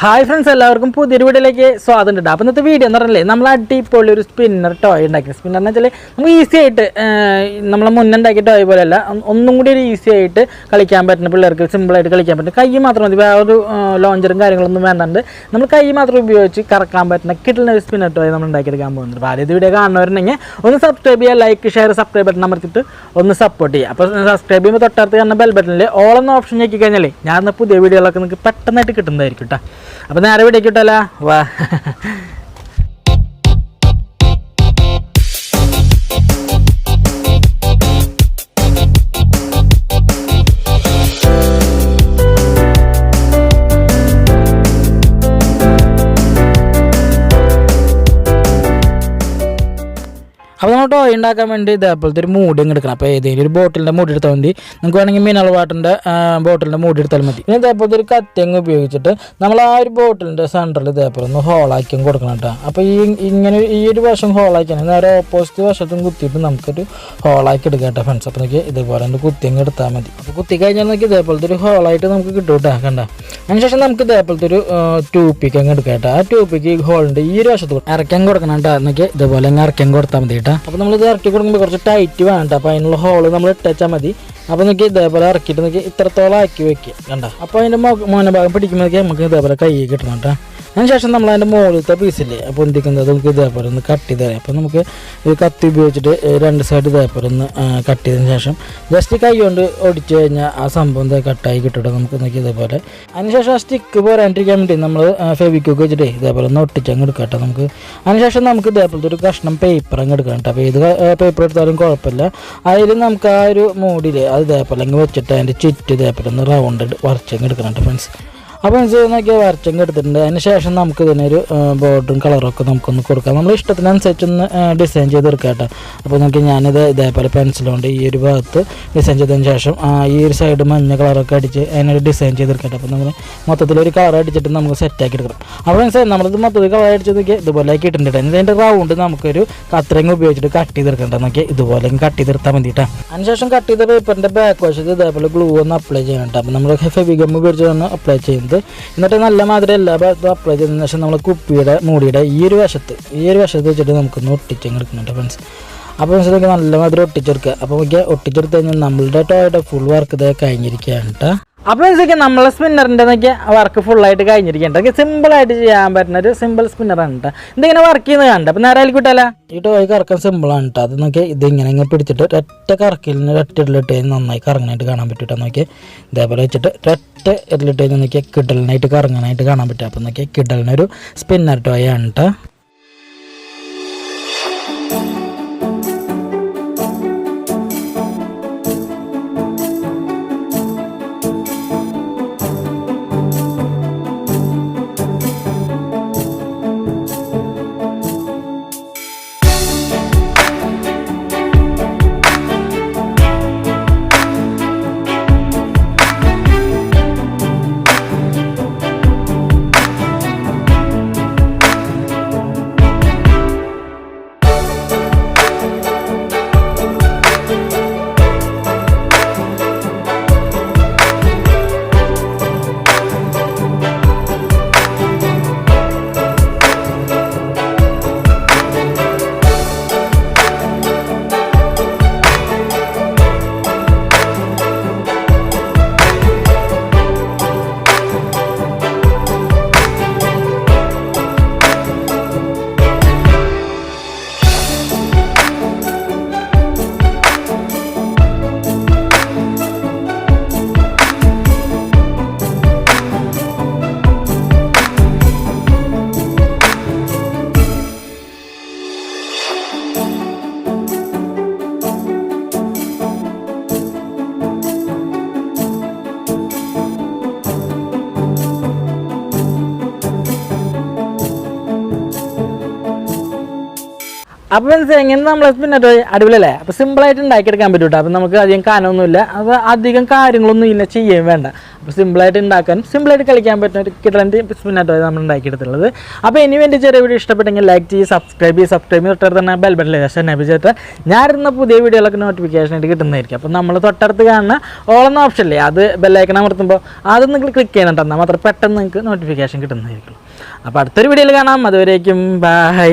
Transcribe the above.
Hi friends, എല്ലാവർക്കും പുതിയൊരു വീഡിയോയിലേക്ക് സ്വാഗതം ഉണ്ട്. അപ്പോൾ ഇന്നത്തെ വീഡിയോ എന്ന് പറഞ്ഞാൽ നമ്മൾ അടിപൊളി ഒരു സ്പിന്നർ ടോയ് ഉണ്ടാക്കി. സ്പിന്നർ എന്ന് വെച്ചാൽ നമുക്ക് ഈസി ആയിട്ട് നമ്മൾ മുന്നേ ഉണ്ടാക്കിയ ടോയ് പോലെയല്ല, ഒന്നും കൂടി ഒരു ഈസി ആയിട്ട് കളിക്കാൻ പറ്റുന്ന, പിള്ളേർക്ക് സിമ്പിളായിട്ട് കളിക്കാൻ പറ്റും. കൈ മാത്രം മതി, വേറൊരു ലോഞ്ചറും കാര്യങ്ങളൊന്നും വേണ്ടാണ്ട് നമ്മൾ കൈ മാത്രം ഉപയോഗിച്ച് കറക്കാൻ പറ്റുന്ന കിട്ടുന്ന ഒരു സ്പിന്നർ ടോയ് നമ്മൾ ഉണ്ടാക്കിയെടുക്കാൻ പോകുന്നുണ്ട്. അപ്പോൾ ആദ്യത്തെ വീഡിയോ കാണുന്നവരുണ്ടെങ്കിൽ ഒന്ന് സബ്സ്ക്രൈബ് ചെയ്യുക, ലൈക്ക് ഷെയർ സബ്സ്ക്രൈബ് ബട്ടൺ അമർത്തിയിട്ട് ഒന്ന് സപ്പോർട്ട് ചെയ്യുക. അപ്പോൾ സബ്സ്ക്രൈബ് ചെയ്യുമ്പോൾ തൊട്ടടുത്ത് കാണുന്ന ബെൽ ബട്ടണിൽ ഓൾ എന്ന ഓപ്ഷൻ ഞെക്കി കഴിഞ്ഞാൽ ഞാൻ പുതിയ വീഡിയോകളൊക്കെ നിങ്ങൾക്ക് പെട്ടെന്നായിട്ട് കിട്ടുന്നതായിരിക്കും കേട്ടോ. അപ്പോൾ നേരെ വീഡിയോക്ക് ഇട്ടല്ലോ, വാ. അപ്പോൾ നമ്മൾ ടോയ് ഉണ്ടാക്കാൻ വേണ്ടി ഇതേപോലത്തെ ഒരു മൂടി എടുക്കണം. അപ്പോൾ ഏതെങ്കിലും ഒരു ബോട്ടിലിൻ്റെ മൂടി എടുത്താൽ മതി. നിങ്ങൾക്ക് വേണമെങ്കിൽ മിനറൽ വാട്ടറിൻ്റെ ബോട്ടിലിൻ്റെ മൂടി എടുത്താൽ മതി. പിന്നെ ഇതേപോലത്തെ ഒരു കത്തിയങ്ങ് ഉപയോഗിച്ചിട്ട് നമ്മൾ ആ ഒരു ബോട്ടിലിൻ്റെ സെൻറ്ററിൽ ഇതേപോലെ ഒന്ന് ഹോളാക്കിയും കൊടുക്കണം കേട്ടോ. അപ്പോൾ ഇങ്ങനെ ഈ ഒരു വശം ഹോളാക്കിയാണ്, നേരെ ഓപ്പോസിറ്റ് വശത്തും കുത്തിയിട്ട് നമുക്കൊരു ഹോളാക്കി എടുക്കാം കേട്ടോ ഫ്രണ്ട്സ്. അപ്പോൾ എനിക്ക് ഇതേപോലെ ഒരു കുത്തിയങ്ങ് എടുത്താൽ മതി. അപ്പോൾ കുത്തി കഴിഞ്ഞാൽ നമുക്ക് ഇതേപോലത്തെ ഒരു ഹോളായിട്ട് നമുക്ക് കിട്ടും കേട്ടോ, കണ്ട. അതിനുശേഷം നമുക്ക് ഇതേപോലത്തെ ഒരു ട്യൂപ്പിക്ക് അങ്ങ് എടുക്കാം കേട്ടോ. ആ ട്യൂപ്പിക്ക് ഈ ഹോളിൻ്റെ ഈ ഒരു വശത്ത് ഇറക്കാൻ കൊടുക്കണം കേട്ടോ. എന്നൊക്കെ ഇതേപോലെ അങ്ങ് ഇറക്കാൻ കൊടുത്താൽ മതി കേട്ടോ. അപ്പോൾ നമ്മളിത് ഇറക്കി കൊടുക്കുമ്പോൾ കുറച്ച് ടൈറ്റ് വേണ്ട, അപ്പോൾ അതിനുള്ള ഹോള് നമ്മൾ ഇട്ടാൽ മതി. അപ്പോൾ നമുക്ക് ഇതേപോലെ ഇറക്കിയിട്ട് നമുക്ക് ഇത്രത്തോളം ആക്കി വെക്കുക, കണ്ട. അപ്പോൾ അതിൻ്റെ മോനഭാഗം പിടിക്കുമ്പോഴേക്ക് നമുക്ക് ഇതേപോലെ കൈ കിട്ടണം കേട്ടോ. അതിനുശേഷം നമ്മൾ അതിൻ്റെ മുകളിലത്തെ പീസില്ലേ അപ്പോൾ എന്തിക്കുന്നത് നമുക്ക് ഇതേപോലെ ഒന്ന് കട്ട് ചെയ്ത് തരാം. അപ്പോൾ നമുക്ക് ഈ കത്തി ഉപയോഗിച്ചിട്ട് രണ്ട് സൈഡ് ഇതേപോലെ ഒന്ന് കട്ട് ചെയ്തതിന് ശേഷം ജസ്റ്റ് കൈ കൊണ്ട് ഒടിച്ച് കഴിഞ്ഞാൽ ആ സംഭവം കട്ടായി കിട്ടും നമുക്ക് നോക്കി ഇതേപോലെ. അതിനുശേഷം ആ സ്റ്റിക്ക് പോരാണ്ടിരിക്കാൻ വേണ്ടി നമ്മൾ ഫെവിക്വിക്ക് വെച്ചിട്ട് ഇതേപോലെ ഒന്ന് ഒട്ടിച്ചങ്ങ് എടുക്കാം കേട്ടോ നമുക്ക്. അതിനുശേഷം നമുക്ക് ഇതേപോലത്തെ ഒരു കഷ്ണം പേപ്പർ അങ്ങ് എടുക്കാം കേട്ടോ. അപ്പോൾ ഏത് പേപ്പർ എടുത്താലും കുഴപ്പമില്ല. അതിൽ നമുക്ക് ആ ഒരു മൂടിയിൽ അത് ഇതേപോലെ അങ്ങ് വെച്ചിട്ട് അതിൻ്റെ ചുറ്റ് ഇതേപോലെ ഒന്ന് റൗണ്ട് വരച്ചങ്ങ് എടുക്കണം കേട്ടോ ഫ്രണ്ട്സ്. അപ്പോൾ നോക്കിയാൽ വരച്ചങ്ങ് എടുത്തിട്ടുണ്ട്. അതിന് ശേഷം നമുക്ക് ഇതിനൊരു ബോർഡറും കളറൊക്കെ നമുക്കൊന്ന് കൊടുക്കാം. നമ്മൾ ഇഷ്ടത്തിനനുസരിച്ചൊന്ന് ഡിസൈൻ ചെയ്തെടുക്കാം കേട്ടോ. അപ്പോൾ നോക്കി ഞാനിത് ഇതേപോലെ പെൻസിലുകൊണ്ട് ഈ ഒരു ഭാഗത്ത് ഡിസൈൻ ചെയ്തതിന് ശേഷം ഈ ഒരു സൈഡ് മഞ്ഞ കളറൊക്കെ അടിച്ച് അതിനൊരു ഡിസൈൻ ചെയ്തെടുക്കട്ടെ. അപ്പോൾ നമ്മൾ മൊത്തത്തിലൊരു കളർ അടിച്ചിട്ട് നമുക്ക് സെറ്റാക്കി എടുക്കണം. അപ്പോൾ നമ്മളിത് മൊത്തത്തിൽ കളർ അടിച്ച് നോക്കിയാൽ ഇതുപോലെ ആക്കി ഇട്ടിട്ടുണ്ട്. അതിൻ്റെ റൗണ്ട് നമുക്കൊരു കത്രങ്ങ് ഉപയോഗിച്ചിട്ട് കട്ട് ചെയ്തെടുക്കണ്ട. നോക്കിയാൽ ഇതുപോലെ കട്ട് ചെയ്തെടുത്താൽ മതി കേട്ടോ. അതിനുശേഷം കട്ട് ചെയ്ത പേപ്പറിൻ്റെ ബാക്ക് വശത്ത് ഇതേപോലെ ഗ്ലൂ ഒന്ന് അപ്ലൈ ചെയ്യണം കേട്ടോ. അപ്പോൾ നമ്മൾ ഫെവിഗം ഉപയോഗിച്ചാണ് അപ്ലൈ ചെയ്യുന്നത്. എന്നിട്ട് നല്ല മാതിരി എല്ലാ ഭാഗത്തും അപ്ലൈ ചെയ്തതിന് ശേഷം നമ്മൾ കുപ്പിയുടെ മൂടിയുടെ ഈ ഒരു വശത്ത് വെച്ചിട്ട് നമുക്കൊന്ന് ഒട്ടിച്ചങ്ങ് എടുക്കുന്നുണ്ട് ഫ്രണ്ട്സ്. അപ്പോൾ നമുക്ക് നല്ല മാതിരി ഒട്ടിച്ചെടുക്കുക. അപ്പോൾ നമുക്ക് ഒട്ടിച്ചെടുത്ത് കഴിഞ്ഞാൽ നമ്മളുടെ ടോയുടെ ഫുൾ വർക്ക് ഇതൊക്കെ കഴിഞ്ഞിരിക്കുകയാണ് കേട്ടോ. അപ്പോൾ വെച്ചാൽ നമ്മളെ സ്പിന്നറിൻ്റെ വർക്ക് ഫുള്ളായിട്ട് കഴിഞ്ഞിരിക്കേണ്ട സിമ്പിളായിട്ട് ചെയ്യാൻ പറ്റുന്ന ഒരു സിമ്പിൾ സ്പിന്നറാണ് കേട്ടോ. ഇതിങ്ങനെ വർക്ക് ചെയ്യുന്നത് കണ്ട. അപ്പോൾ നേരെ ആയിക്കോട്ടല്ല, ഈ ടോയ് കറക്കാൻ സിമ്പിളാണ് കേട്ടോ. അത് നോക്കിയാൽ ഇതിങ്ങനെ പിടിച്ചിട്ട് ഒറ്റ കറക്കിലിന് ഒറ്റ ഇടലിട്ട് കഴിഞ്ഞാൽ നന്നായി കറങ്ങാനായിട്ട് കാണാൻ പറ്റും കേട്ടോ. നോക്കിയാൽ ഇതേപോലെ വെച്ചിട്ട് ഒറ്റ ഇടലിട്ട് കഴിഞ്ഞാൽ നോക്കിയാൽ കിടലിനായിട്ട് കറങ്ങാനായിട്ട് കാണാൻ പറ്റും. അപ്പോൾ നോക്കിയാൽ കിടലിനൊരു സ്പിന്നർ ടോയ് ആണ് കേട്ടോ. അപ്പോൾ എങ്ങനെ നമ്മൾ സ്പിന്നറ്റ് അടിപൊളിയല്ലേ? അപ്പോൾ സിമ്പിളായിട്ട് ഉണ്ടാക്കിയെടുക്കാൻ പറ്റും കേട്ടോ. അപ്പോൾ നമുക്ക് അധികം കാനൊന്നുമില്ല, അപ്പോൾ അധികം കാര്യങ്ങളൊന്നും ഇല്ല ചെയ്യാൻ വേണ്ട. അപ്പോൾ സിമ്പിളായിട്ട് ഉണ്ടാക്കാൻ സിമ്പിളായിട്ട് കളിക്കാൻ പറ്റുന്ന ഒരു കിടലൻ്റെ സ്പിന്നറ്റ് നമ്മൾ ഉണ്ടാക്കിയെടുത്തുള്ളത്. അപ്പോൾ ഇനി വേണ്ടി ചെറിയ വീഡിയോ ഇഷ്ടപ്പെട്ടെങ്കിൽ ലൈക്ക് ചെയ്ത് സബ്സ്ക്രൈബ് തൊട്ടടുത്ത് തന്നെ ബെൽ ബട്ടൺ എനേബിൾ ചെയ്തിട്ട് ഞാനിരുന്ന പുതിയ വീഡിയോകളൊക്കെ നോട്ടിഫിക്കേഷൻ ആയിട്ട് കിട്ടുന്നതായിരിക്കും. അപ്പോൾ നമ്മൾ തൊട്ടടുത്ത് കാണുന്ന ഓളെന്ന ഓപ്ഷനില്ലേ, അത് ബെല്ലൈക്കൺ അമർത്തുമ്പോൾ അത് നിങ്ങൾ ക്ലിക്ക് ചെയ്യണം, എന്നാൽ മാത്രം പെട്ടെന്ന് നിങ്ങൾക്ക് നോട്ടിഫിക്കേഷൻ കിട്ടുന്നതായിരിക്കും. അപ്പോൾ അടുത്തൊരു വീഡിയോയിൽ കാണാം. അതുവരേക്കും ബൈ.